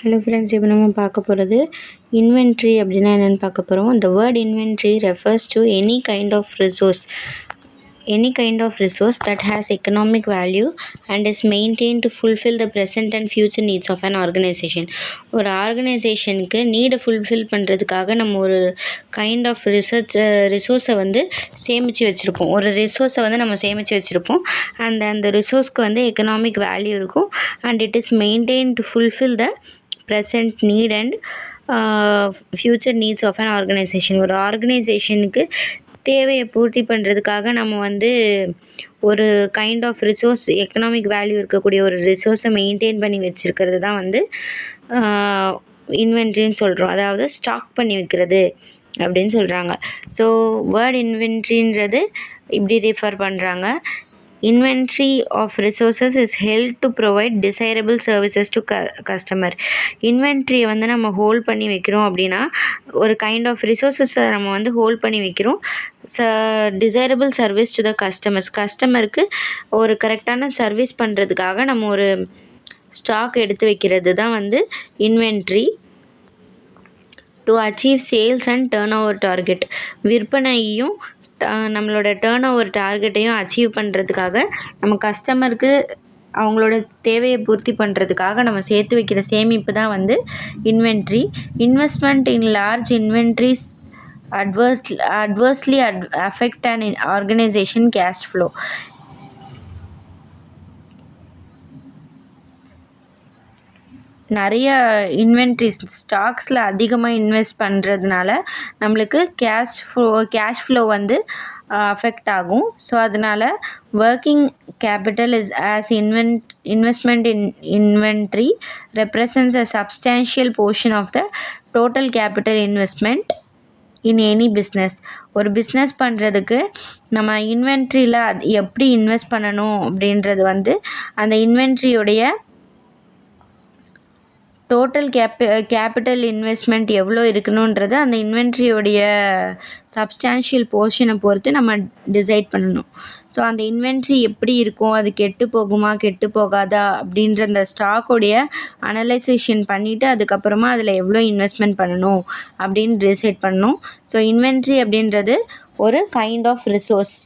Hello friends, இப்போ நம்ம பார்க்க போகிறது இன்வென்ட்ரி அப்படின்னா என்னென்னு பார்க்க போகிறோம். The word inventory refers to any kind of resource that has economic value and is maintained to fulfill the present and future needs of an organization. ஒரு ஆர்கனைசேஷனுக்கு நீடை fulfil பண்ணுறதுக்காக நம்ம ஒரு கைண்ட் ஆஃப் ரிசோர்ஸை வந்து சேமித்து வச்சுருப்போம். ஒரு ரிசோர்ஸை வந்து நம்ம சேமித்து வச்சுருப்போம். அந்த ரிசோர்ஸ்க்கு வந்து எக்கனாமிக் வேல்யூ இருக்கும். And it is maintain to fulfil the present need and future needs of an organization. ஒரு ஆர்கனைசேஷனுக்கு தேவையை பூர்த்தி பண்ணுறதுக்காக நம்ம வந்து ஒரு kind of resource, economic value இருக்கக்கூடிய ஒரு ரிசோர்ஸை மெயின்டைன் பண்ணி வச்சுருக்கிறது தான் வந்து இன்வென்ட்ரின்னு சொல்கிறோம். அதாவது ஸ்டாக் பண்ணி வைக்கிறது அப்படின்னு சொல்கிறாங்க. ஸோ வேர்ட் இன்வென்ட்ரின்றது இப்படி ரெஃபர் பண்ணுறாங்க. Inventory of resources is held to provide desirable services to customer. இன்வென்ட்ரியை வந்து நம்ம ஹோல்ட் பண்ணி வைக்கிறோம் அப்படின்னா, ஒரு கைண்ட் ஆஃப் ரிசோர்ஸஸை நம்ம வந்து ஹோல்ட் பண்ணி வைக்கிறோம். டிசைரபிள் சர்வீஸ் டு த கஸ்டமருக்கு ஒரு கரெக்டான சர்வீஸ் பண்ணுறதுக்காக நம்ம ஒரு ஸ்டாக் எடுத்து வைக்கிறது தான் வந்து inventory. To achieve sales and turn over target, விற்பனையும் நம்மளோட டர்ன் ஓவர் டார்கெட்டையும் அச்சீவ் பண்ணுறதுக்காக நம்ம கஸ்டமருக்கு அவங்களோட தேவையை பூர்த்தி பண்ணுறதுக்காக நம்ம சேர்த்து வைக்கிற சேமிப்பு தான் வந்து inventory. Investment in large inventories adversely affect an organization cash flow. நிறைய இன்வென்ட்ரிஸ் ஸ்டாக்ஸில் அதிகமாக இன்வெஸ்ட் பண்ணுறதுனால நம்மளுக்கு கேஷ் ஃப்ளோ வந்து அஃபெக்ட் ஆகும். ஸோ அதனால் working capital is as investment in inventory represents a substantial portion of the total capital investment in any business. ஒரு business பண்ணுறதுக்கு நம்ம இன்வென்ட்ரியில் எப்படி இன்வெஸ்ட் பண்ணணும் அப்படின்றது வந்து அந்த இன்வென்ட்ரியோடைய டோட்டல் கேபிட்டல் இன்வெஸ்ட்மெண்ட் எவ்வளோ இருக்கணுன்றது அந்த இன்வென்ட்ரியோடைய சப்ஸ்டான்ஷியல் போர்ஷனை பொறுத்து நம்ம டிசைட் பண்ணணும். ஸோ அந்த இன்வென்ட்ரி எப்படி இருக்கும், அது கெட்டு போகுமா கெட்டு போகாதா அப்படின்ற அந்த ஸ்டாக்கோடைய அனலைசேஷன் பண்ணிவிட்டு அதுக்கப்புறமா அதில் எவ்வளோ இன்வெஸ்ட்மெண்ட் பண்ணணும் அப்படின்னு டிசைட் பண்ணணும். ஸோ இன்வென்ட்ரி அப்படின்றது ஒரு கைண்ட் ஆஃப் ரிசோர்ஸ்.